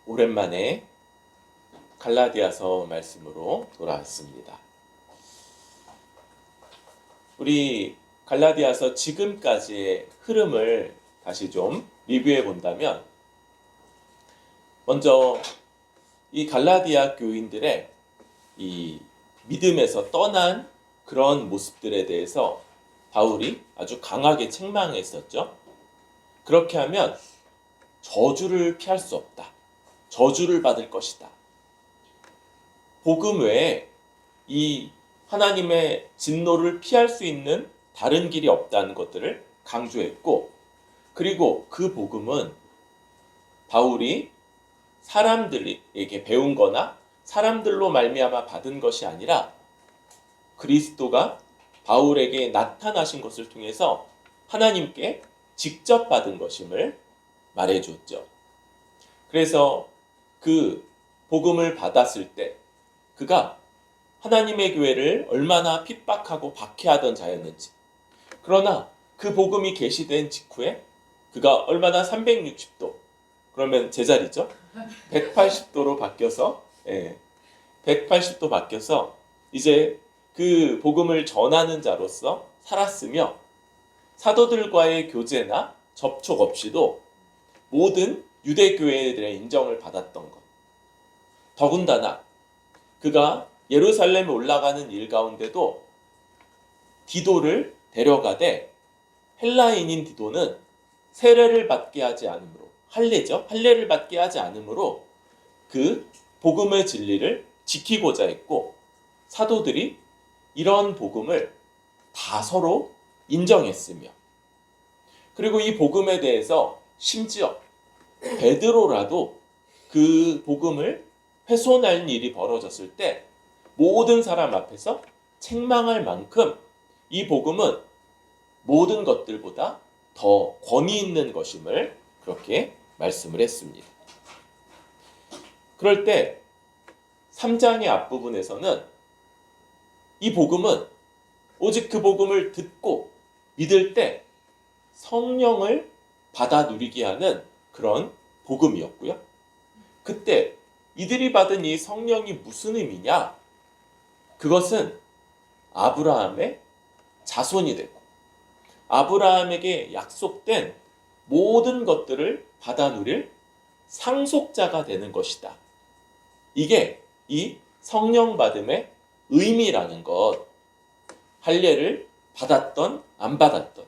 오랜만에 갈라디아서 말씀으로 돌아왔습니다. 우리 갈라디아서 지금까지의 흐름을 다시 좀 리뷰해 본다면, 먼저 이 갈라디아 교인들의 이 믿음에서 떠난 그런 모습들에 대해서 바울이 아주 강하게 책망했었죠. 그렇게 하면 저주를 피할 수 없다. 저주를 받을 것이다. 복음 외에 이 하나님의 진노를 피할 수 있는 다른 길이 없다는 것들을 강조했고, 그리고 그 복음은 바울이 사람들에게 배운 거나 사람들로 말미암아 받은 것이 아니라 그리스도가 바울에게 나타나신 것을 통해서 하나님께 직접 받은 것임을 말해 주었죠. 그래서 그 복음을 받았을 때 그가 하나님의 교회를 얼마나 핍박하고 박해하던 자였는지, 그러나 그 복음이 계시된 직후에 그가 얼마나 360도, 그러면 제자리죠, 180도로 바뀌어서 180도 바뀌어서 이제 그 복음을 전하는 자로서 살았으며, 사도들과의 교제나 접촉 없이도 모든 유대교회들의 인정을 받았던 것. 더군다나 그가 예루살렘에 올라가는 일 가운데도 디도를 데려가되, 헬라인인 디도는 세례를 받게 하지 않으므로, 할례를 받게 하지 않으므로 그 복음의 진리를 지키고자 했고, 사도들이 이런 복음을 다 서로 인정했으며, 그리고 이 복음에 대해서 심지어 베드로라도 그 복음을 훼손할 일이 벌어졌을 때 모든 사람 앞에서 책망할 만큼 이 복음은 모든 것들보다 더 권위 있는 것임을 그렇게 말씀을 했습니다. 그럴 때 3장의 앞부분에서는 이 복음은 오직 그 복음을 듣고 믿을 때 성령을 받아 누리게 하는 그런 복음이었고요. 그때 이들이 받은 이 성령이 무슨 의미냐? 그것은 아브라함의 자손이 되고 아브라함에게 약속된 모든 것들을 받아 누릴 상속자가 되는 것이다. 이게 이 성령 받음의 의미라는 것. 할례를 받았던 안 받았던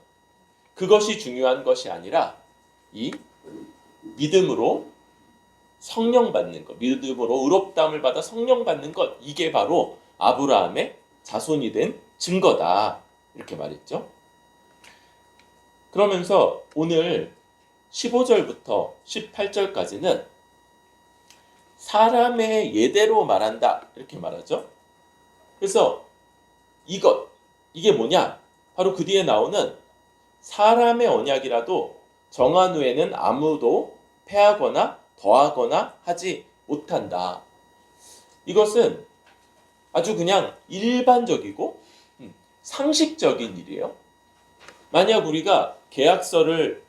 그것이 중요한 것이 아니라 이 믿음으로 성령 받는 것, 믿음으로 의롭다함을 받아 성령 받는 것, 이게 바로 아브라함의 자손이 된 증거다, 이렇게 말했죠. 그러면서 오늘 15절부터 18절까지는 사람의 예대로 말한다, 이렇게 말하죠. 그래서 이게 뭐냐? 바로 그 뒤에 나오는 사람의 언약이라도 정한 후에는 아무도 패하거나 더하거나 하지 못한다. 이것은 아주 그냥 일반적이고 상식적인 일이에요. 만약 우리가 계약서를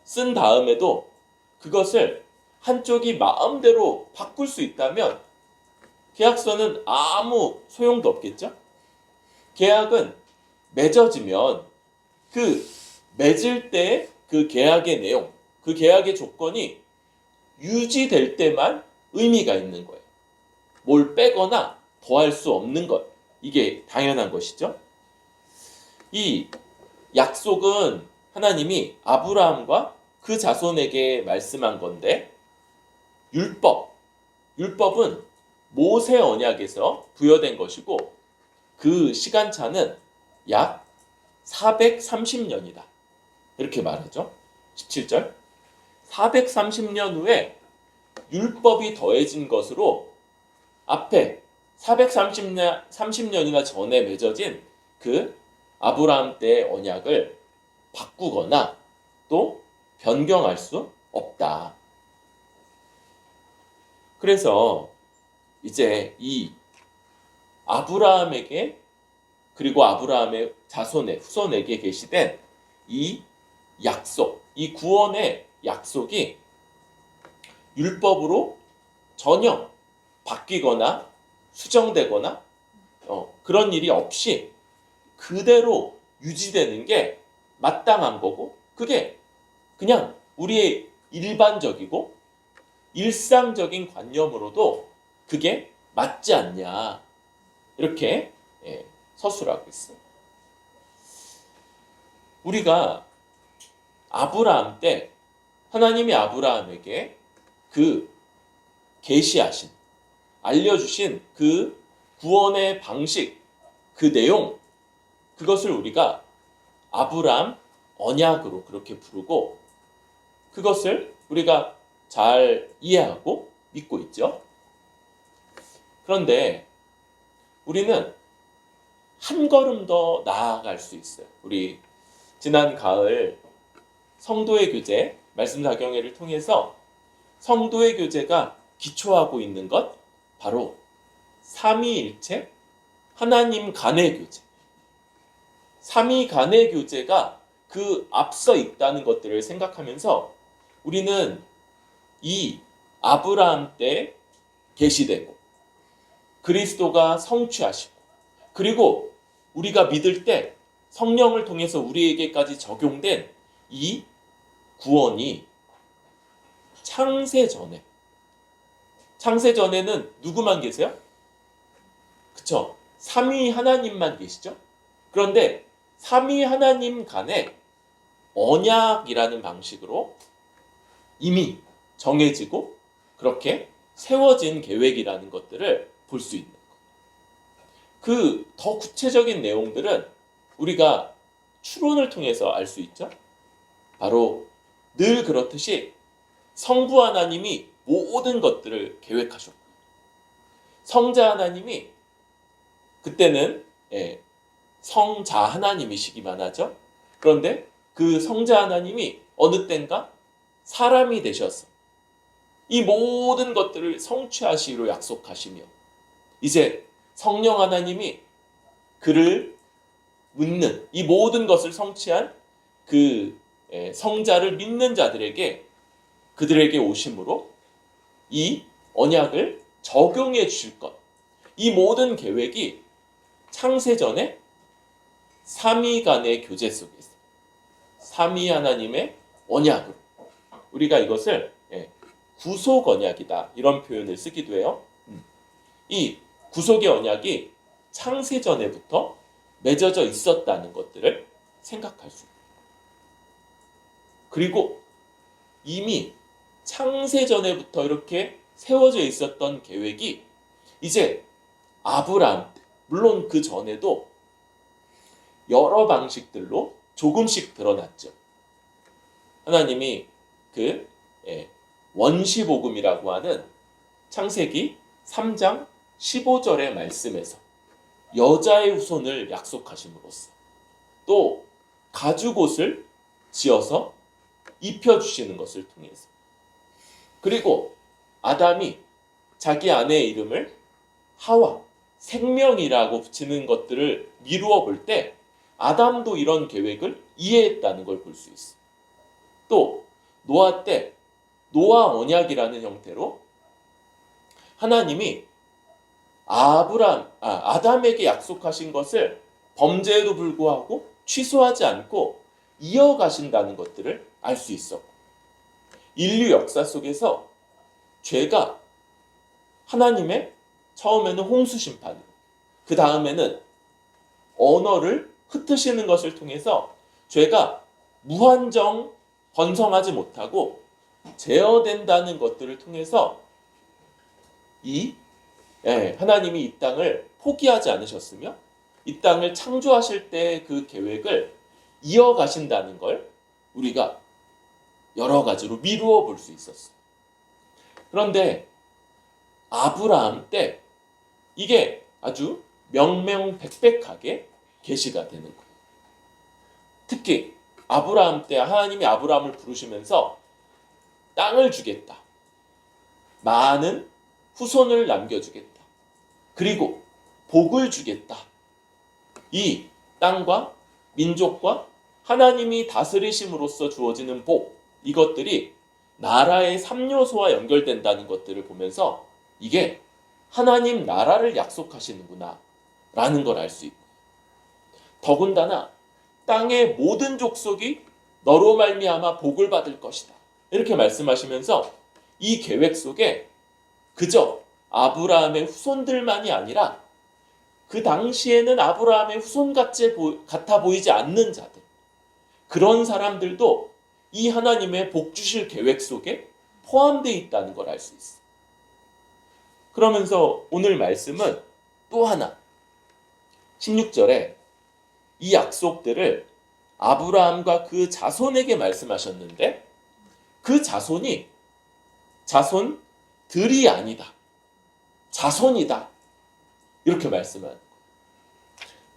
쓴 다음에도 그것을 한쪽이 마음대로 바꿀 수 있다면 계약서는 아무 소용도 없겠죠? 계약은 맺어지면 그 맺을 때 그 계약의 내용, 그 계약의 조건이 유지될 때만 의미가 있는 거예요. 뭘 빼거나 더할 수 없는 것. 이게 당연한 것이죠. 이 약속은 하나님이 아브라함과 그 자손에게 말씀한 건데, 율법은 모세 언약에서 부여된 것이고 그 시간차는 약 430년이다. 이렇게 말하죠. 17절. 430년 후에 율법이 더해진 것으로 앞에 430년이나 전에 맺어진 그 아브라함 때의 언약을 바꾸거나 또 변경할 수 없다. 그래서 이제 이 아브라함에게, 그리고 아브라함의 자손의 후손에게 계시된 이 약속, 이 구원의 약속이 율법으로 전혀 바뀌거나 수정되거나 그런 일이 없이 그대로 유지되는 게 마땅한 거고, 그게 그냥 우리의 일반적이고 일상적인 관념으로도 그게 맞지 않냐, 이렇게 서술하고 있어요. 우리가 아브라함 때 하나님이 아브라함에게 그 계시하신, 알려주신 그 구원의 방식, 그 내용, 그것을 우리가 아브라함 언약으로 그렇게 부르고, 그것을 우리가 잘 이해하고 믿고 있죠. 그런데 우리는 한 걸음 더 나아갈 수 있어요. 우리 지난 가을 성도의 교제, 말씀 작용회를 통해서 성도의 교제가 기초하고 있는 것, 바로 삼위일체 하나님 간의 교제, 삼위 간의 교제가 그 앞서 있다는 것들을 생각하면서 우리는 이 아브라함 때 계시되고 그리스도가 성취하시고, 그리고 우리가 믿을 때 성령을 통해서 우리에게까지 적용된 이 구원이 창세 전에는 누구만 계세요? 그쵸? 삼위 하나님만 계시죠? 그런데 삼위 하나님 간에 언약이라는 방식으로 이미 정해지고 그렇게 세워진 계획이라는 것들을 볼 수 있는 것. 그 더 구체적인 내용들은 우리가 추론을 통해서 알 수 있죠. 바로 늘 그렇듯이 성부 하나님이 모든 것들을 계획하셨고, 성자 하나님이 그때는 성자 하나님이시기만 하죠. 그런데 그 성자 하나님이 어느 땐가 사람이 되셔서 이 모든 것들을 성취하시기로 약속하시며, 이제 성령 하나님이 그를 믿는, 이 모든 것을 성취한 그 성자를 믿는 자들에게, 그들에게 오심으로 이 언약을 적용해 주실 것, 이 모든 계획이 창세전에 삼위 간의 교제 속에서 삼위 하나님의 언약으로, 우리가 이것을 구속 언약이다, 이런 표현을 쓰기도 해요. 이 구속의 언약이 창세전에부터 맺어져 있었다는 것들을 생각할 수 있습니다. 그리고 이미 창세전에부터 이렇게 세워져 있었던 계획이 이제 아브라함, 물론 그 전에도 여러 방식들로 조금씩 드러났죠. 하나님이 그 원시복음이라고 하는 창세기 3장 15절의 말씀에서 여자의 후손을 약속하심으로써, 또 가죽옷을 지어서 입혀주시는 것을 통해서, 그리고 아담이 자기 아내의 이름을 하와, 생명이라고 붙이는 것들을 미루어 볼 때 아담도 이런 계획을 이해했다는 걸 볼 수 있어요. 또 노아 때 노아 언약이라는 형태로 하나님이 아담에게 약속하신 것을 범죄에도 불구하고 취소하지 않고 이어가신다는 것들을 알 수 있었고, 인류 역사 속에서 죄가 하나님의 처음에는 홍수 심판, 그 다음에는 언어를 흩으시는 것을 통해서 죄가 무한정 번성하지 못하고 제어된다는 것들을 통해서 하나님이 이 땅을 포기하지 않으셨으며 이 땅을 창조하실 때 그 계획을 이어가신다는 걸 우리가 여러 가지로 미루어 볼 수 있었어요. 그런데 아브라함 때 이게 아주 명명백백하게 계시가 되는 거예요. 특히 아브라함 때 하나님이 아브라함을 부르시면서 땅을 주겠다, 많은 후손을 남겨주겠다, 그리고 복을 주겠다, 이 땅과 민족과 하나님이 다스리심으로써 주어지는 복, 이것들이 나라의 3요소와 연결된다는 것들을 보면서 이게 하나님 나라를 약속하시는구나 라는 걸 알 수 있고, 더군다나 땅의 모든 족속이 너로 말미암아 복을 받을 것이다 이렇게 말씀하시면서 이 계획 속에 그저 아브라함의 후손들만이 아니라 그 당시에는 아브라함의 후손 같아 보이지 않는 자들, 그런 사람들도 이 하나님의 복 주실 계획 속에 포함되어 있다는 걸 알 수 있어. 그러면서 오늘 말씀은 또 하나 16절에 이 약속들을 아브라함과 그 자손에게 말씀하셨는데 그 자손이 자손들이 아니다, 자손이다 이렇게 말씀하는 거예요.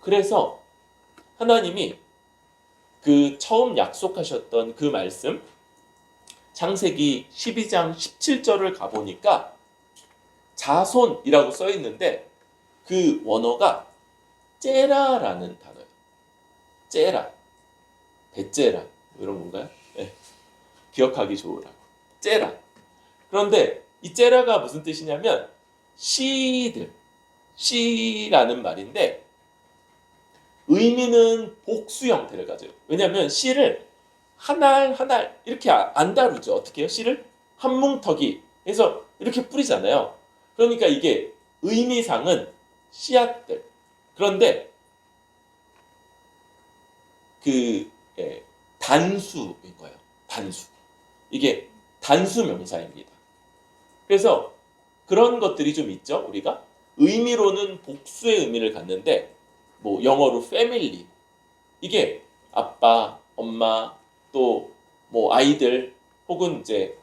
그래서 하나님이 그 처음 약속하셨던 그 말씀 창세기 12장 17절을 가보니까 자손이라고 써 있는데 그 원어가 째라라는 단어예요. 째라, 배째라 이런 건가요? 네. 기억하기 좋으라고. 째라. 그런데 이 째라가 무슨 뜻이냐면 씨라는 말인데 의미는 복수 형태를 가져요. 왜냐하면 씨를 한 알 한 알 이렇게 안 다루죠. 어떻게 해요? 씨를 한 뭉터기 해서 이렇게 뿌리잖아요. 그러니까 이게 의미상은 씨앗들. 그런데 단수인 거예요. 단수. 이게 단수 명사입니다. 그래서 그런 것들이 좀 있죠. 우리가 의미로는 복수의 의미를 갖는데 뭐 영어로 family, 이게 아빠, 엄마, 또 뭐 아이들 혹은 이제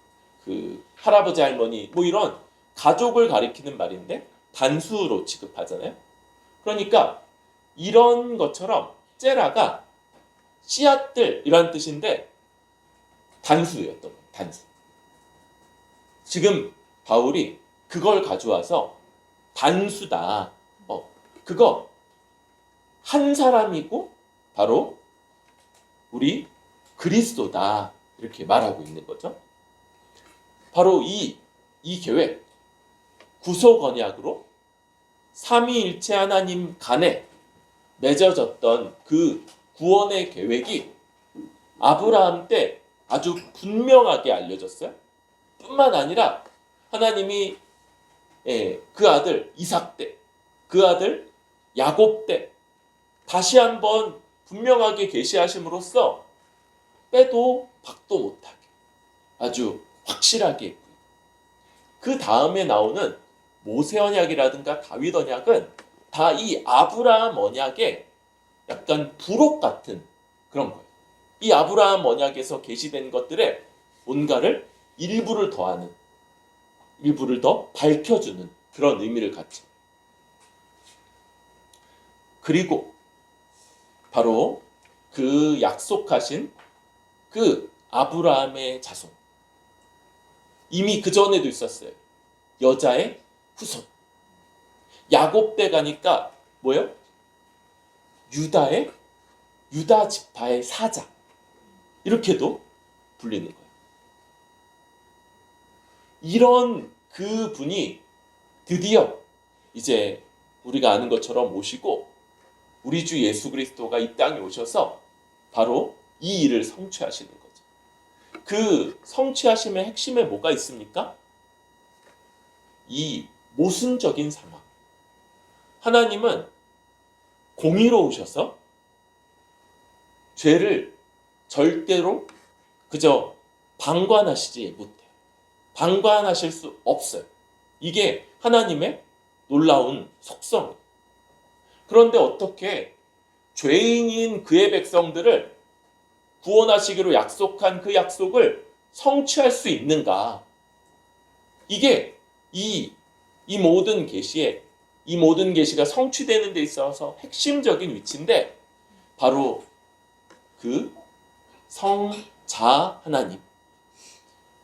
그 할아버지, 할머니 뭐 이런 가족을 가리키는 말인데 단수로 취급하잖아요. 그러니까 이런 것처럼 째라가 씨앗들 이란 뜻인데 단수였던 거예요. 단수. 지금 바울이 그걸 가져와서 단수다. 그거 한 사람이고 바로 우리 그리스도다 이렇게 말하고 있는 거죠. 바로 이 계획, 구속 언약으로 삼위일체 하나님 간에 맺어졌던 그 구원의 계획이 아브라함 때 아주 분명하게 알려졌어요. 뿐만 아니라 하나님이 그 아들 이삭 때, 그 아들 야곱 때 다시 한번 분명하게 계시하심으로써 빼도 박도 못하게 아주 확실하게, 그 다음에 나오는 모세 언약이라든가 다윗 언약은 다 이 아브라함 언약의 약간 부록 같은 그런 거예요. 이 아브라함 언약에서 계시된 것들에 뭔가를 일부를 더하는, 일부를 더 밝혀주는 그런 의미를 갖죠. 그리고 바로 그 약속하신 그 아브라함의 자손, 이미 그 전에도 있었어요. 여자의 후손. 야곱 때 가니까 뭐예요? 유다 지파의 사자 이렇게도 불리는 거예요. 이런 그 분이 드디어 이제 우리가 아는 것처럼 오시고 우리 주 예수 그리스도가 이 땅에 오셔서 바로 이 일을 성취하시는 거죠. 그 성취하심의 핵심에 뭐가 있습니까? 이 모순적인 상황. 하나님은 공의로우셔서 죄를 절대로 그저 방관하시지 못해요. 방관하실 수 없어요. 이게 하나님의 놀라운 속성이에요. 그런데 어떻게 죄인인 그의 백성들을 구원하시기로 약속한 그 약속을 성취할 수 있는가? 이게 이 모든 계시에, 이 모든 계시가 성취되는 데 있어서 핵심적인 위치인데 바로 그 성자 하나님,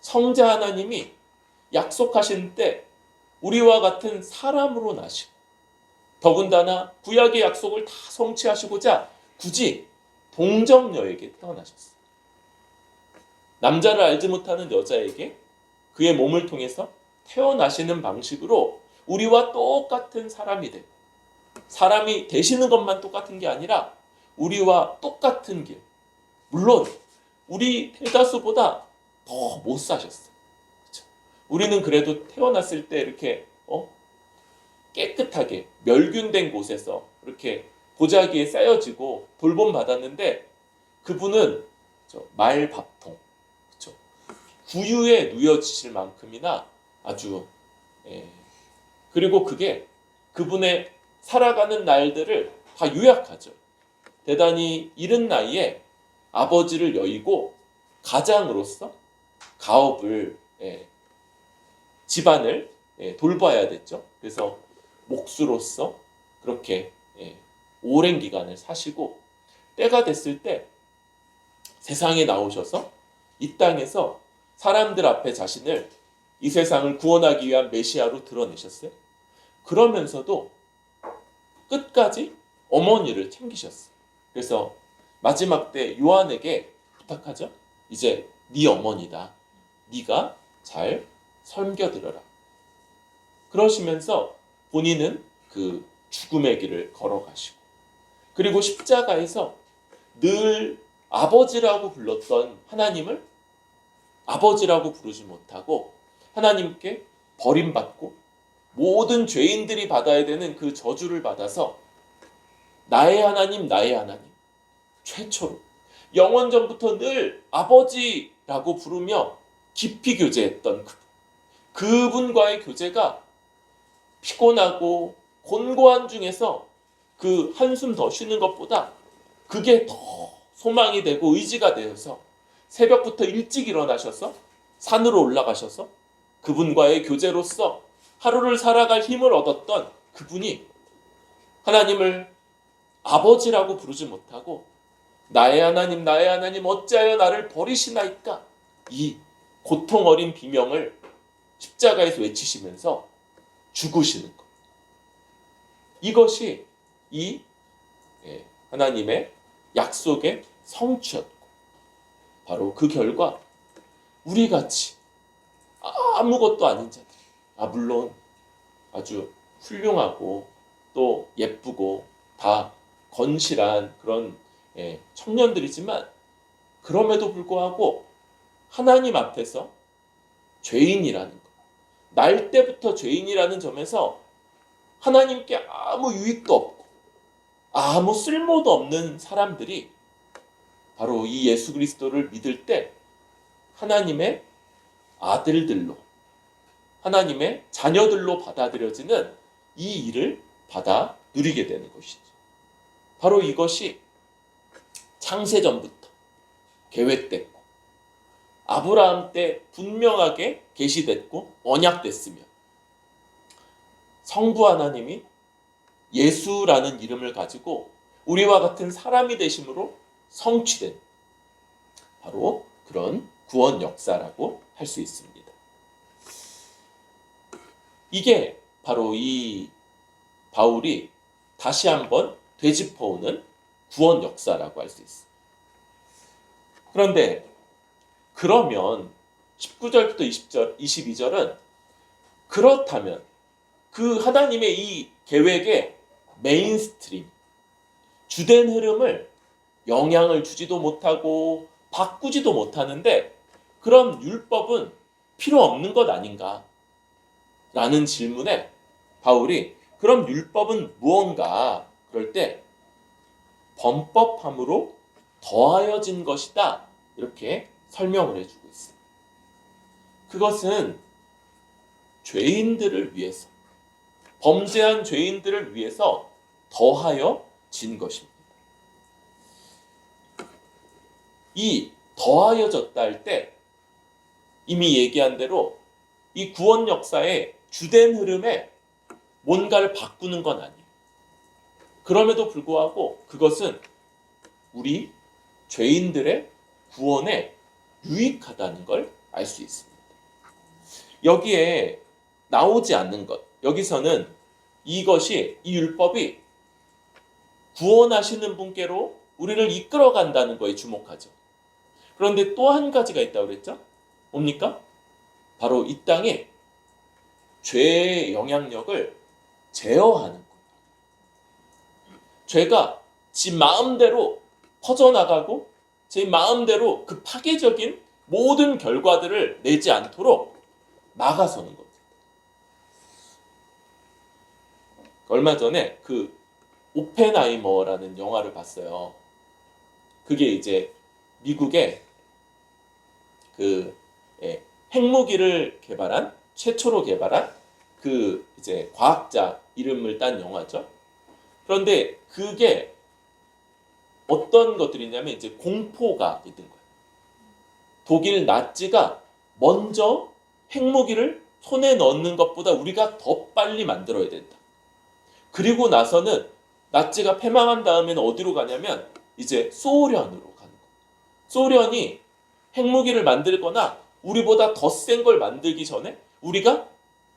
성자 하나님이 약속하신 때 우리와 같은 사람으로 나시고 더군다나 구약의 약속을 다 성취하시고자 굳이 동정녀에게 태어나셨어요. 남자를 알지 못하는 여자에게 그의 몸을 통해서 태어나시는 방식으로 우리와 똑같은 사람이 되고, 사람이 되시는 것만 똑같은 게 아니라 우리와 똑같은 길, 물론 우리 대다수보다 더 못 사셨어요. 그렇죠? 우리는 그래도 태어났을 때 이렇게 깨끗하게 멸균된 곳에서 이렇게 보자기에 쌓여지고 돌봄 받았는데, 그분은 말밥통, 그렇죠? 구유에 누여지실 만큼이나 아주 그리고 그게 그분의 살아가는 날들을 다 요약하죠. 대단히 이른 나이에 아버지를 여의고 가장으로서 가업을 집안을 돌봐야 됐죠. 그래서 목수로서 그렇게 오랜 기간을 사시고, 때가 됐을 때 세상에 나오셔서 이 땅에서 사람들 앞에 자신을, 이 세상을 구원하기 위한 메시아로 드러내셨어요. 그러면서도 끝까지 어머니를 챙기셨어요. 그래서 마지막 때 요한에게 부탁하죠. 이제 네 어머니다. 네가 잘 섬겨드려라. 그러시면서 본인은 그 죽음의 길을 걸어가시고, 그리고 십자가에서 늘 아버지라고 불렀던 하나님을 아버지라고 부르지 못하고 하나님께 버림받고 모든 죄인들이 받아야 되는 그 저주를 받아서 나의 하나님, 나의 하나님, 최초로 영원전부터 늘 아버지라고 부르며 깊이 교제했던 그분과의 교제가 피곤하고 곤고한 중에서 그 한숨 더 쉬는 것보다 그게 더 소망이 되고 의지가 되어서 새벽부터 일찍 일어나셔서 산으로 올라가셔서 그분과의 교제로서 하루를 살아갈 힘을 얻었던 그분이 하나님을 아버지라고 부르지 못하고 나의 하나님, 나의 하나님 어찌하여 나를 버리시나이까, 이 고통 어린 비명을 십자가에서 외치시면서 죽으시는 것. 이것이 이 하나님의 약속의 성취였고, 바로 그 결과 우리같이 아무것도 아닌 자들, 물론 아주 훌륭하고 또 예쁘고 다 건실한 그런 청년들이지만, 그럼에도 불구하고 하나님 앞에서 죄인이라는 것, 날 때부터 죄인이라는 점에서 하나님께 아무 유익도 없고 아무 쓸모도 없는 사람들이 바로 이 예수 그리스도를 믿을 때 하나님의 아들들로, 하나님의 자녀들로 받아들여지는 이 일을 받아 누리게 되는 것이죠. 바로 이것이 창세전부터 계획됐고 아브라함 때 분명하게 계시됐고 언약됐으며, 성부 하나님이 예수라는 이름을 가지고 우리와 같은 사람이 되심으로 성취된 바로 그런 구원 역사라고 할 수 있습니다. 이게 바로 이 바울이 다시 한번 되짚어오는 구원 역사라고 할 수 있습니다. 그런데 그러면 19절부터 20절, 22절은 그렇다면 그 하나님의 이 계획의 메인스트림, 주된 흐름을 영향을 주지도 못하고 바꾸지도 못하는데, 그럼 율법은 필요 없는 것 아닌가? 라는 질문에 바울이 그럼 율법은 무언가? 그럴 때 범법함으로 더하여진 것이다, 이렇게 설명을 해주고 있습니다. 그것은 죄인들을 위해서, 범죄한 죄인들을 위해서 더하여진 것입니다. 이 더하여졌다 할 때 이미 얘기한 대로 이 구원 역사의 주된 흐름에 뭔가를 바꾸는 건 아니에요. 그럼에도 불구하고 그것은 우리 죄인들의 구원에 유익하다는 걸 알 수 있습니다. 여기에 나오지 않는 것, 여기서는 이것이, 이 율법이 구원하시는 분께로 우리를 이끌어 간다는 거에 주목하죠. 그런데 또 한 가지가 있다고 그랬죠? 뭡니까? 바로 이 땅에 죄의 영향력을 제어하는 거예요. 죄가 지 마음대로 퍼져나가고 제 마음대로 그 파괴적인 모든 결과들을 내지 않도록 막아서는 겁니다. 얼마 전에 그 오펜하이머라는 영화를 봤어요. 그게 이제 미국의 그 핵무기를 최초로 개발한 그 이제 과학자 이름을 딴 영화죠. 그런데 그게 어떤 것들이냐면 이제 공포가 있는 거예요. 독일 나치가 먼저 핵무기를 손에 넣는 것보다 우리가 더 빨리 만들어야 된다. 그리고 나서는 나치가 패망한 다음에는 어디로 가냐면 이제 소련으로 가는 거예요. 소련이 핵무기를 만들거나 우리보다 더 센 걸 만들기 전에 우리가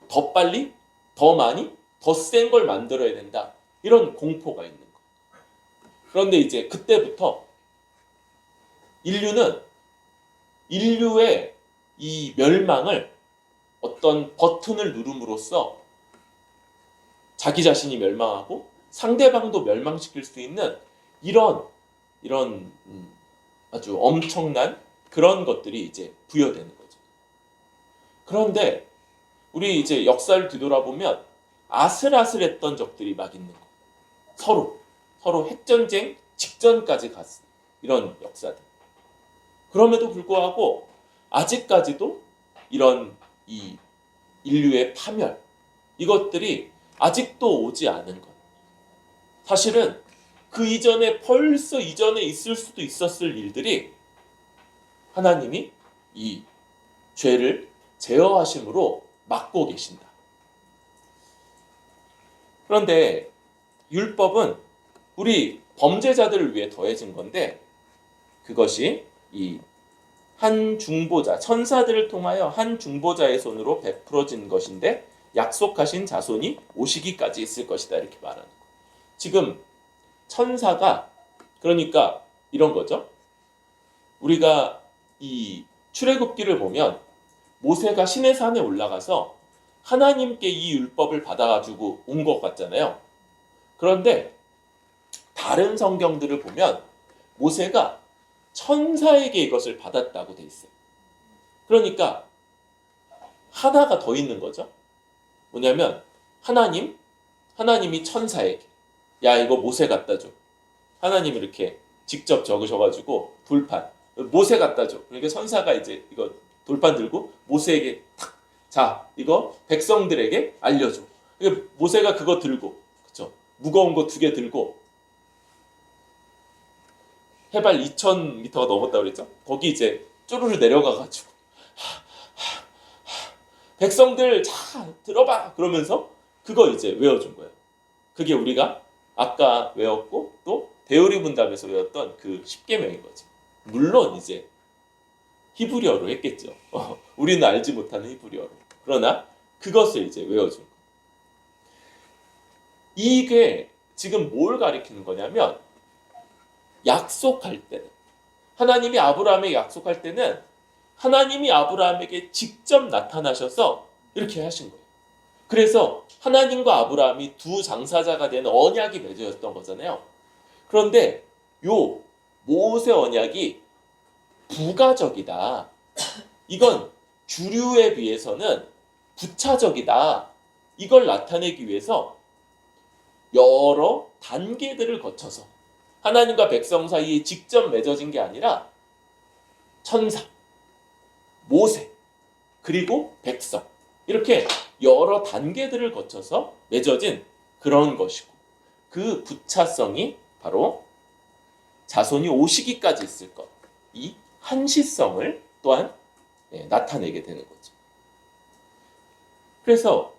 더 빨리, 더 많이, 더 센 걸 만들어야 된다. 이런 공포가 있는 거예요. 그런데 이제 그때부터 인류의 이 멸망을 어떤 버튼을 누름으로써 자기 자신이 멸망하고 상대방도 멸망시킬 수 있는 이런 아주 엄청난 그런 것들이 이제 부여되는 거죠. 그런데 우리 이제 역사를 뒤돌아보면 아슬아슬했던 적들이 막 있는 거예요. 서로 핵전쟁 직전까지 갔어요. 이런 역사들. 그럼에도 불구하고 아직까지도 이런 이 인류의 파멸 이것들이 아직도 오지 않은 것. 사실은 그 이전에 벌써 이전에 있을 수도 있었을 일들이 하나님이 이 죄를 제어하심으로 막고 계신다. 그런데 율법은 우리 범죄자들을 위해 더해진 건데 그것이 이 한 중보자, 천사들을 통하여 한 중보자의 손으로 베풀어진 것인데 약속하신 자손이 오시기까지 있을 것이다 이렇게 말하는 거예요. 지금 천사가 그러니까 이런 거죠. 우리가 이 출애굽기를 보면 모세가 시내 산에 올라가서 하나님께 이 율법을 받아가지고 온 것 같잖아요. 그런데 다른 성경들을 보면 모세가 천사에게 이것을 받았다고 돼 있어요. 그러니까 하나가 더 있는 거죠. 뭐냐면 하나님이 천사에게 야 이거 모세 갖다 줘. 하나님이 이렇게 직접 적으셔가지고 돌판 모세 갖다 줘. 그러니까 천사가 이제 이거 돌판 들고 모세에게 자 이거 백성들에게 알려줘. 그러니까 모세가 그거 들고 그쵸? 무거운 거 2개 들고 해발 2,000m가 넘었다고 그랬죠? 거기 이제 쪼르르 내려가가지고 백성들 자 들어봐 그러면서 그거 이제 외워준 거예요. 그게 우리가 아까 외웠고 또 대우리 문답에서 외웠던 그 10계명인 거죠. 물론 이제 히브리어로 했겠죠. 우리는 알지 못하는 히브리어로. 그러나 그것을 이제 외워준 거예요. 이게 지금 뭘 가리키는 거냐면 약속할 때는 하나님이 아브라함에게 약속할 때는 하나님이 아브라함에게 직접 나타나셔서 이렇게 하신 거예요. 그래서 하나님과 아브라함이 두 장사자가 되는 언약이 맺어졌던 거잖아요. 그런데 요 모세 언약이 부가적이다. 이건 주류에 비해서는 부차적이다. 이걸 나타내기 위해서 여러 단계들을 거쳐서 하나님과 백성 사이에 직접 맺어진 게 아니라 천사, 모세, 그리고 백성 이렇게 여러 단계들을 거쳐서 맺어진 그런 것이고 그 부차성이 바로 자손이 오시기까지 있을 것. 이 한시성을 또한 나타내게 되는 거죠. 그래서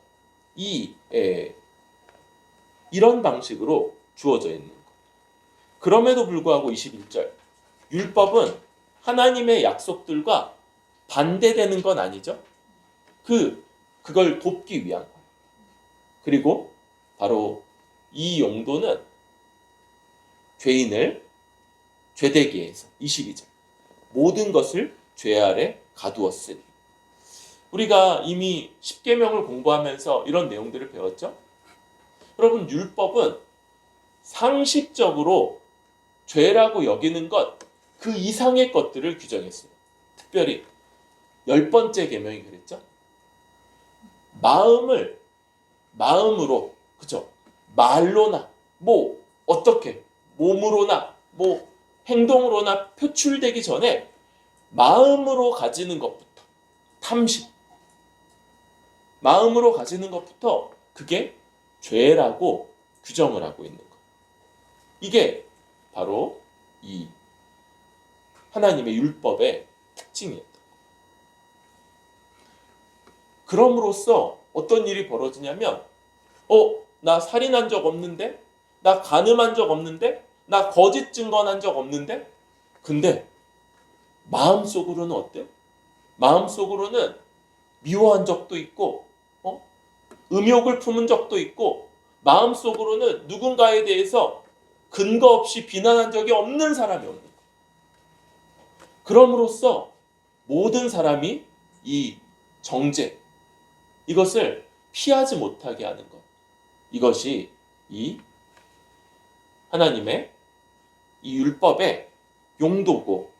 이런 방식으로 주어져 있는 것. 그럼에도 불구하고 21절 율법은 하나님의 약속들과 반대되는 건 아니죠. 그걸 돕기 위한 거예요. 그리고 바로 이 용도는 죄인을 죄되게 해서 22절 모든 것을 죄 아래 가두었으니 우리가 이미 십계명을 공부하면서 이런 내용들을 배웠죠. 여러분, 율법은 상식적으로 죄라고 여기는 것 그 이상의 것들을 규정했어요. 특별히 10번째 계명이 그랬죠. 마음으로, 그죠? 말로나 뭐 어떻게 몸으로나 뭐 행동으로나 표출되기 전에 마음으로 가지는 것부터, 탐심, 마음으로 가지는 것부터 그게 죄라고 규정을 하고 있는 것. 이게 바로 이 하나님의 율법의 특징이었던 것. 그럼으로써 어떤 일이 벌어지냐면, 나 살인한 적 없는데? 나 간음한 적 없는데? 나 거짓 증언한 적 없는데? 근데 마음속으로는 어때? 마음속으로는 미워한 적도 있고, 음욕을 품은 적도 있고, 마음속으로는 누군가에 대해서 근거 없이 비난한 적이 없는 사람이 없는 거예요. 그럼으로써 모든 사람이 이 정죄, 이것을 피하지 못하게 하는 것. 이것이 이 하나님의 이 율법의 용도고,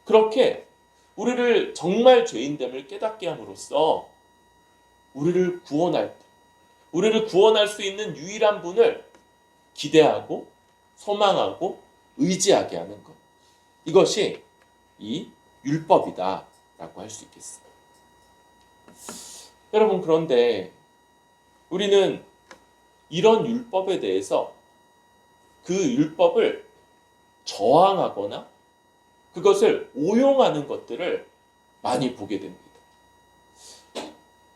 그렇게 우리를 정말 죄인됨을 깨닫게 함으로써 우리를 구원할 수 있는 유일한 분을 기대하고 소망하고 의지하게 하는 것. 이것이 이 율법이다라고 할 수 있겠습니다. 여러분, 그런데 우리는 이런 율법에 대해서 그 율법을 저항하거나 그것을 오용하는 것들을 많이 보게 됩니다.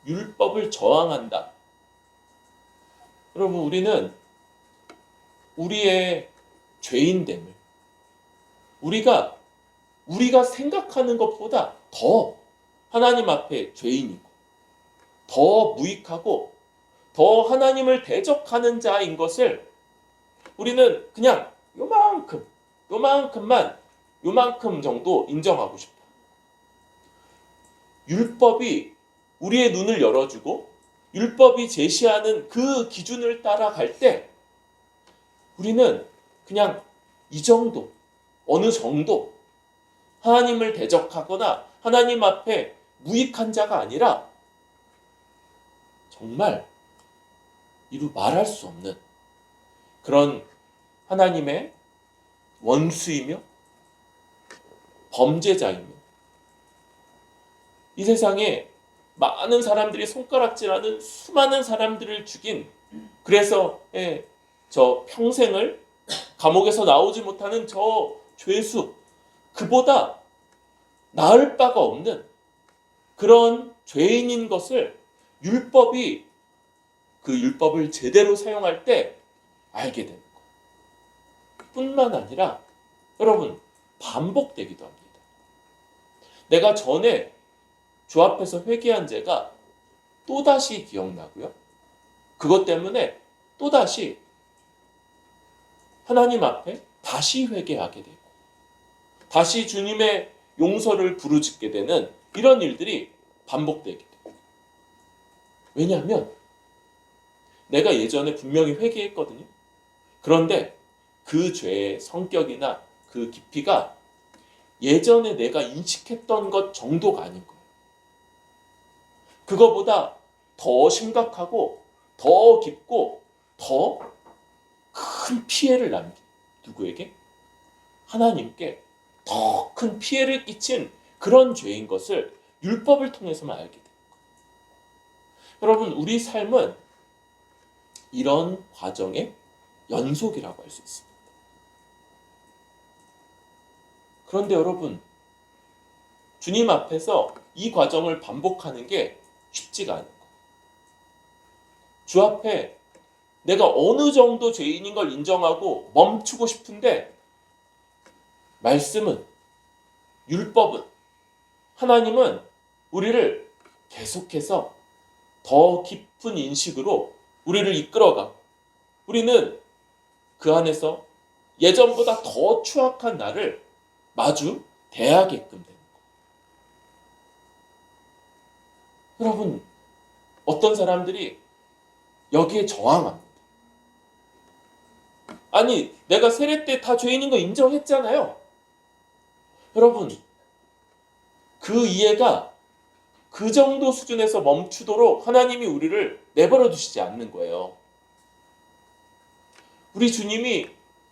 율법을 저항한다. 여러분, 우리는 우리의 죄인됨을 우리가 생각하는 것보다 더 하나님 앞에 죄인이고 더 무익하고 더 하나님을 대적하는 자인 것을 우리는 그냥 요만큼 정도 인정하고 싶어. 율법이 우리의 눈을 열어주고 율법이 제시하는 그 기준을 따라갈 때 우리는 그냥 이 정도, 어느 정도 하나님을 대적하거나 하나님 앞에 무익한 자가 아니라 정말 이루 말할 수 없는 그런 하나님의 원수이며 범죄자이며 이 세상에 많은 사람들이 손가락질하는 수많은 사람들을 죽인, 그래서 저 평생을 감옥에서 나오지 못하는 저 죄수, 그보다 나을 바가 없는 그런 죄인인 것을 율법이 그 율법을 제대로 사용할 때 알게 되는 것 뿐만 아니라 여러분, 반복되기도 합니다. 내가 전에 주 앞에서 회개한 죄가 또다시 기억나고요. 그것 때문에 또다시 하나님 앞에 다시 회개하게 되고 다시 주님의 용서를 부르짖게 되는 이런 일들이 반복되게 돼요. 왜냐하면 내가 예전에 분명히 회개했거든요. 그런데 그 죄의 성격이나 그 깊이가 예전에 내가 인식했던 것 정도가 아닌 거예요. 그거보다 더 심각하고 더 깊고 더 큰 피해를 남긴, 누구에게? 하나님께 더 큰 피해를 끼친 그런 죄인 것을 율법을 통해서만 알게 됩니다. 여러분, 우리 삶은 이런 과정의 연속이라고 할 수 있습니다. 그런데 여러분, 주님 앞에서 이 과정을 반복하는 게 쉽지가 않은 거예요. 주 앞에 내가 어느 정도 죄인인 걸 인정하고 멈추고 싶은데 말씀은, 율법은, 하나님은 우리를 계속해서 더 깊은 인식으로 우리를 이끌어가고 우리는 그 안에서 예전보다 더 추악한 나를 마주 대하게끔 됩니다. 여러분, 어떤 사람들이 여기에 저항합니다. 아니, 내가 세례 때 다 죄인인 거 인정했잖아요. 여러분, 그 이해가 그 정도 수준에서 멈추도록 하나님이 우리를 내버려 두시지 않는 거예요. 우리 주님이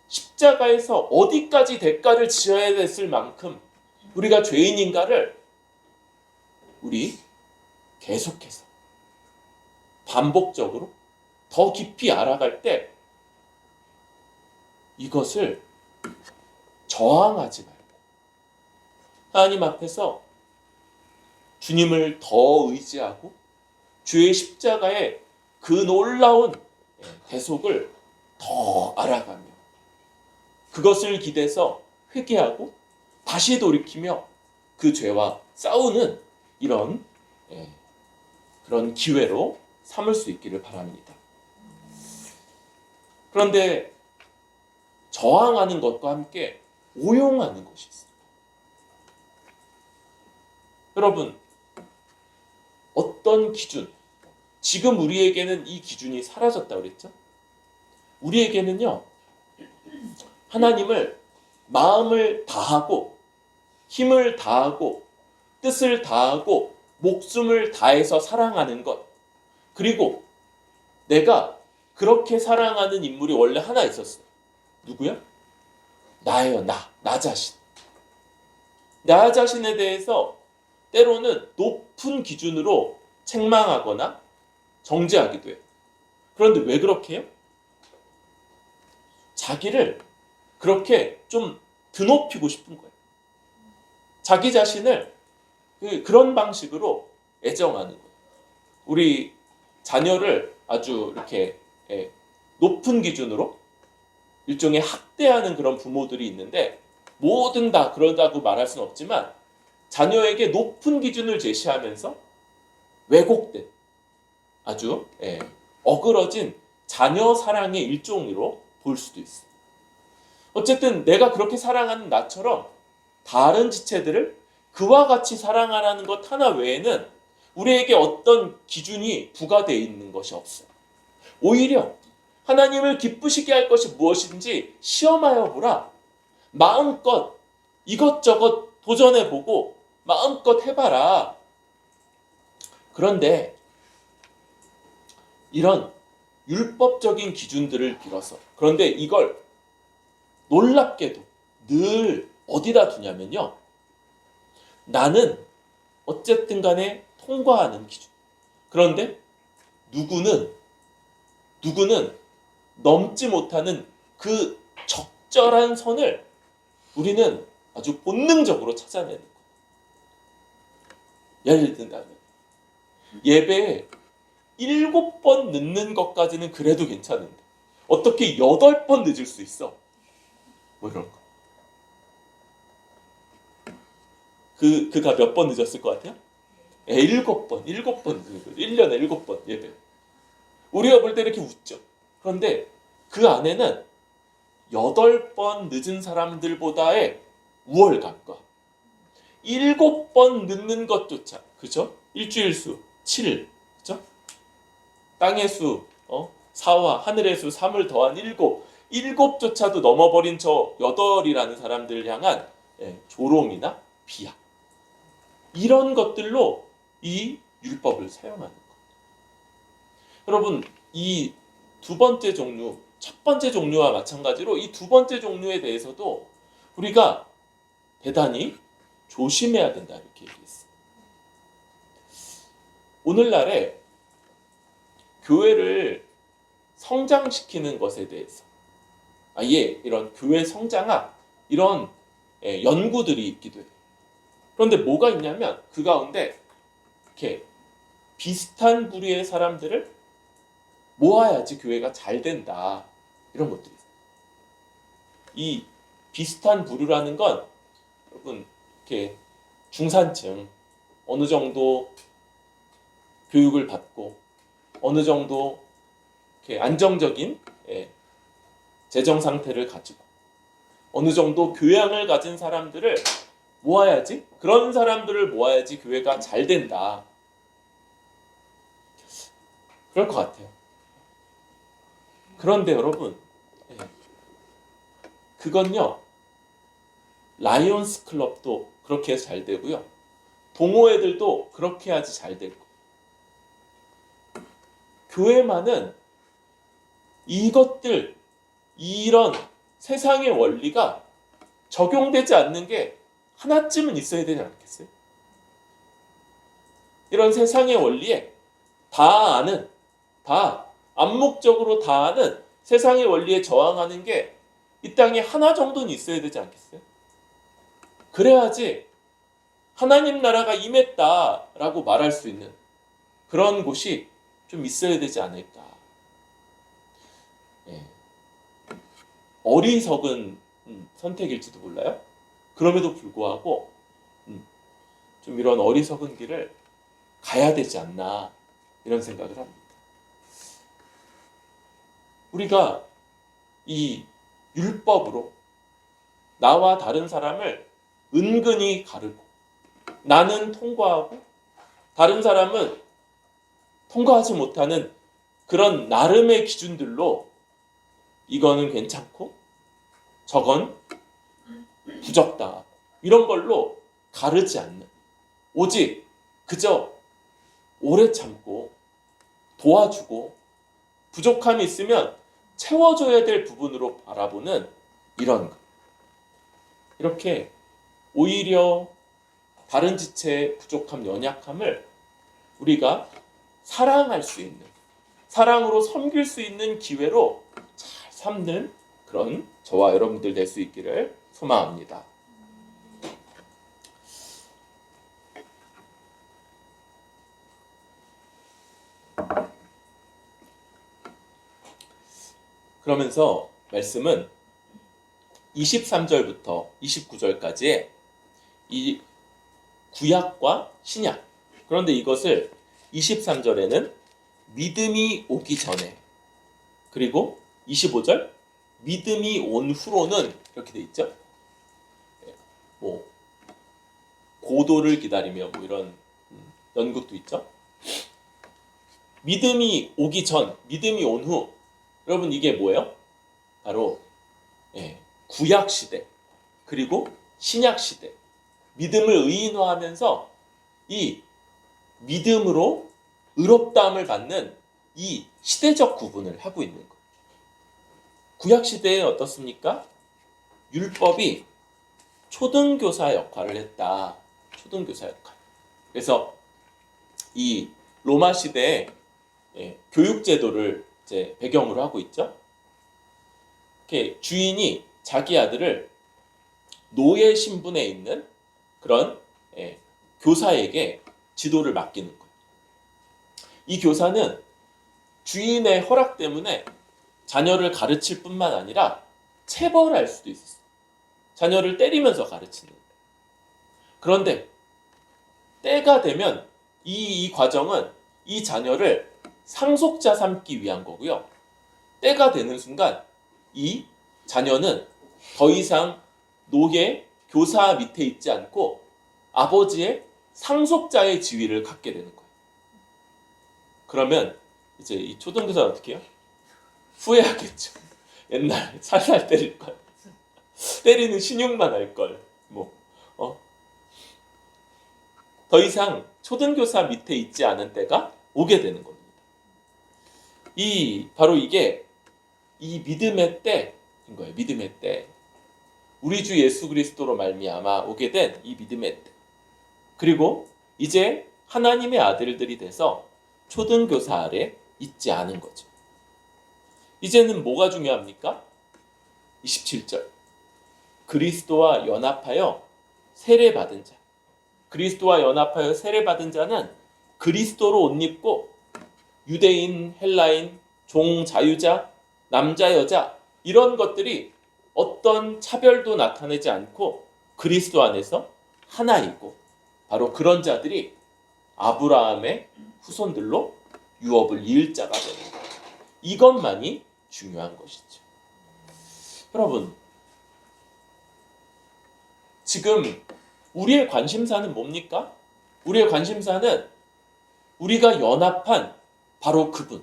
십자가에서 어디까지 대가를 지어야 됐을 만큼 우리가 죄인인가를 우리 계속해서 반복적으로 더 깊이 알아갈 때 이것을 저항하지 말고 하나님 앞에서 주님을 더 의지하고 주의 십자가의 그 놀라운 대속을 더 알아가며 그것을 기대서 회개하고 다시 돌이키며 그 죄와 싸우는 이런 그런 기회로 삼을 수 있기를 바랍니다. 그런데 저항하는 것과 함께 오용하는 것이 있습니다. 여러분, 어떤 기준, 지금 우리에게는 이 기준이 사라졌다고 그랬죠? 우리에게는요, 하나님을 마음을 다하고 힘을 다하고 뜻을 다하고 목숨을 다해서 사랑하는 것, 그리고 내가 그렇게 사랑하는 인물이 원래 하나 있었어요. 누구야? 나예요. 나 자신. 나 자신에 대해서 때로는 높은 기준으로 책망하거나 정죄하기도 해요. 그런데 왜 그렇게 해요? 자기를 그렇게 좀 드높이고 싶은 거예요. 자기 자신을 그런 방식으로 애정하는 거예요. 우리 자녀를 아주 이렇게 높은 기준으로 일종의 학대하는 그런 부모들이 있는데, 모든 다 그러다고 말할 수는 없지만 자녀에게 높은 기준을 제시하면서 왜곡된 아주 어그러진 자녀 사랑의 일종으로 볼 수도 있어요. 어쨌든 내가 그렇게 사랑하는 나처럼 다른 지체들을 그와 같이 사랑하라는 것 하나 외에는 우리에게 어떤 기준이 부과되어 있는 것이 없어요. 오히려 하나님을 기쁘시게 할 것이 무엇인지 시험하여 보라. 마음껏 이것저것 도전해보고 마음껏 해봐라. 그런데 이런 율법적인 기준들을 빌어서, 그런데 이걸 놀랍게도 늘 어디다 두냐면요, 나는 어쨌든 간에 통과하는 기준. 그런데 누구는 넘지 못하는 그 적절한 선을 우리는 아주 본능적으로 찾아내는 거예요. 예를 든다면 예배에 7번 늦는 것까지는 그래도 괜찮은데 어떻게 8번 늦을 수 있어? 뭐 이런 거. 그가 몇 번 늦었을 것 같아요? 7번 늦은 거예요. 1년에 7번 예배. 우리가 볼 때 이렇게 웃죠. 그런데 그 안에는 8번 늦은 사람들보다의 우월감과 7번 늦는 것조차, 그죠? 일주일 수 7, 그죠? 땅의 수 4와 하늘의 수 3을 더한 7, 7조차도 넘어버린 저 8이라는 사람들 향한 조롱이나 비하, 이런 것들로 이 율법을 사용하는 것. 여러분, 이 두 번째 종류, 첫 번째 종류와 마찬가지로 이 두 번째 종류에 대해서도 우리가 대단히 조심해야 된다, 이렇게 얘기했어요. 오늘날에 교회를 성장시키는 것에 대해서 아예 이런 교회 성장학, 이런 연구들이 있기도 해요. 그런데 뭐가 있냐면 그 가운데 이렇게 비슷한 부류의 사람들을 모아야지 교회가 잘 된다, 이런 것들이 있어요. 이 비슷한 부류라는 건 여러분 이렇게 중산층, 어느 정도 교육을 받고 어느 정도 이렇게 안정적인 재정 상태를 가지고 어느 정도 교양을 가진 사람들을 모아야지, 그런 사람들을 모아야지 교회가 잘 된다. 그럴 것 같아요. 그런데 여러분, 그건요, 라이온스 클럽도 그렇게 해서 잘 되고요. 동호회들도 그렇게 해야지 잘 될 거예요. 교회만은 이것들, 이런 세상의 원리가 적용되지 않는 게 하나쯤은 있어야 되지 않겠어요? 이런 세상의 원리에 다 아는, 다 암묵적으로 다 아는 세상의 원리에 저항하는 게 이 땅에 하나 정도는 있어야 되지 않겠어요? 그래야지 하나님 나라가 임했다라고 말할 수 있는 그런 곳이 좀 있어야 되지 않을까. 예. 어리석은 선택일지도 몰라요. 그럼에도 불구하고 좀 이런 어리석은 길을 가야 되지 않나 이런 생각을 합니다. 우리가 이 율법으로 나와 다른 사람을 은근히 가르고 나는 통과하고 다른 사람은 통과하지 못하는 그런 나름의 기준들로 이거는 괜찮고 저건 부적다 이런 걸로 가르지 않는, 오직 그저 오래 참고 도와주고 부족함이 있으면 채워줘야 될 부분으로 바라보는 이런 것. 이렇게 오히려 다른 지체의 부족함, 연약함을 우리가 사랑할 수 있는, 사랑으로 섬길 수 있는 기회로 잘 삼는 그런 저와 여러분들 될 수 있기를 소망합니다. 그러면서 말씀은 23절부터 29절까지의 이 구약과 신약, 그런데 이것을 23절에는 믿음이 오기 전에, 그리고 25절 믿음이 온 후로는 이렇게 돼 있죠. 뭐 고도를 기다리며 뭐 이런 연극도 있죠. 믿음이 오기 전, 믿음이 온 후. 여러분 이게 뭐예요? 바로 구약 시대 그리고 신약 시대, 믿음을 의인화하면서 이 믿음으로 의롭다함을 받는 이 시대적 구분을 하고 있는 거예요. 구약 시대에 어떻습니까? 율법이 초등교사 역할을 했다. 초등교사 역할. 그래서 이 로마 시대에 교육제도를 이제 배경으로 하고 있죠. 이렇게 주인이 자기 아들을 노예 신분에 있는 그런 교사에게 지도를 맡기는 거예요. 이 교사는 주인의 허락 때문에 자녀를 가르칠 뿐만 아니라 체벌할 수도 있었어요. 자녀를 때리면서 가르치는 거예요. 그런데 때가 되면 이 과정은 이 자녀를 상속자 삼기 위한 거고요. 때가 되는 순간 이 자녀는 더 이상 노예, 교사 밑에 있지 않고 아버지의 상속자의 지위를 갖게 되는 거예요. 그러면 이제 이 초등교사는 어떻게 해요? 후회하겠죠. 옛날 살살 때릴 걸. 때리는 신용만 할 걸. 더 이상 초등교사 밑에 있지 않은 때가 오게 되는 겁니다. 바로 이게 이 믿음의 때인 거예요. 믿음의 때. 우리 주 예수 그리스도로 말미암아 오게 된 이 믿음의 때. 그리고 이제 하나님의 아들들이 돼서 초등교사 아래 있지 않은 거죠. 이제는 뭐가 중요합니까? 27절. 그리스도와 연합하여 세례받은 자. 그리스도와 연합하여 세례받은 자는 그리스도로 옷 입고 유대인, 헬라인, 종, 자유자, 남자, 여자 이런 것들이 어떤 차별도 나타내지 않고 그리스도 안에서 하나이고 바로 그런 자들이 아브라함의 후손들로 유업을 이을 자가 되는 거예요. 이것만이 중요한 것이죠. 여러분, 지금 우리의 관심사는 뭡니까? 우리의 관심사는 우리가 연합한 바로 그분,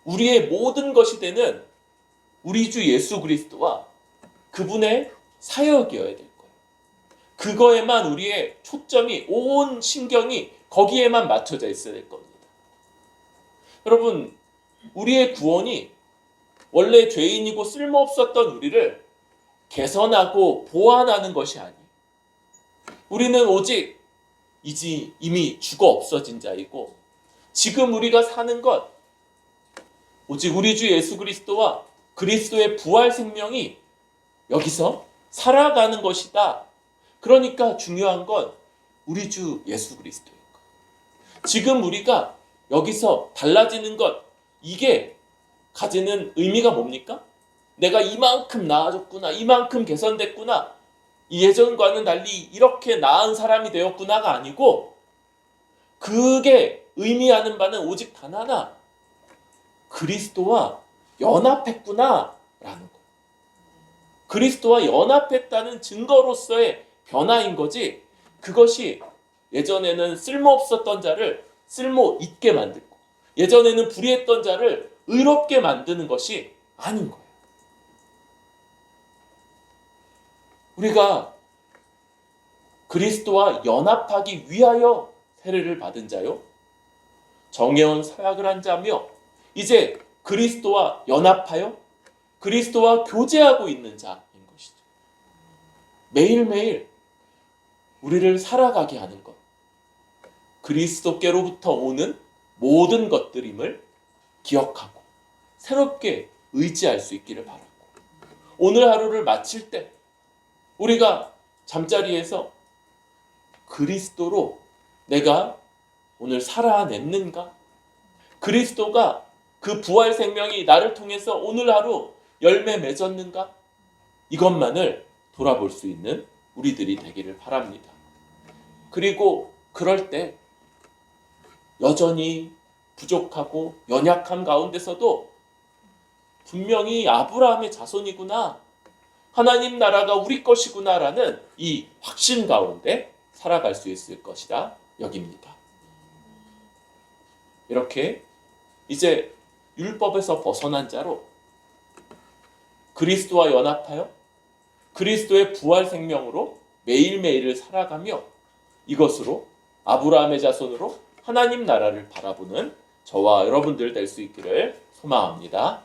우리의 모든 것이 되는 우리 주 예수 그리스도와 그분의 사역이어야 될 거예요. 그거에만 우리의 초점이, 온 신경이 거기에만 맞춰져 있어야 될 겁니다. 여러분, 우리의 구원이 원래 죄인이고 쓸모없었던 우리를 개선하고 보완하는 것이 아니에요. 우리는 오직 이미 죽어 없어진 자이고, 지금 우리가 사는 것, 오직 우리 주 예수 그리스도와 그리스도의 부활 생명이 여기서 살아가는 것이다. 그러니까 중요한 건 우리 주 예수 그리스도인 거예요. 지금 우리가 여기서 달라지는 것, 이게 가지는 의미가 뭡니까? 내가 이만큼 나아졌구나, 이만큼 개선됐구나, 예전과는 달리 이렇게 나은 사람이 되었구나가 아니고, 그게 의미하는 바는 오직 단 하나, 그리스도와 연합했구나 라는 거. 그리스도와 연합했다는 증거로서의 변화인 거지, 그것이 예전에는 쓸모없었던 자를 쓸모 있게 만들고, 예전에는 불의했던 자를 의롭게 만드는 것이 아닌 거예요. 우리가 그리스도와 연합하기 위하여 세례를 받은 자요, 정예원 사역을 한 자며, 이제 그리스도와 연합하여 그리스도와 교제하고 있는 자인 것이죠. 매일매일 우리를 살아가게 하는 것, 그리스도께로부터 오는 모든 것들임을 기억하고 새롭게 의지할 수 있기를 바라고, 오늘 하루를 마칠 때 우리가 잠자리에서 그리스도로 내가 오늘 살아냈는가? 그리스도가 그 부활 생명이 나를 통해서 오늘 하루 열매 맺었는가? 이것만을 돌아볼 수 있는 우리들이 되기를 바랍니다. 그리고 그럴 때 여전히 부족하고 연약한 가운데서도 분명히 아브라함의 자손이구나, 하나님 나라가 우리 것이구나라는 이 확신 가운데 살아갈 수 있을 것이다 여깁니다. 이렇게 이제 율법에서 벗어난 자로 그리스도와 연합하여 그리스도의 부활 생명으로 매일매일을 살아가며, 이것으로 아브라함의 자손으로 하나님 나라를 바라보는 저와 여러분들 될 수 있기를 소망합니다.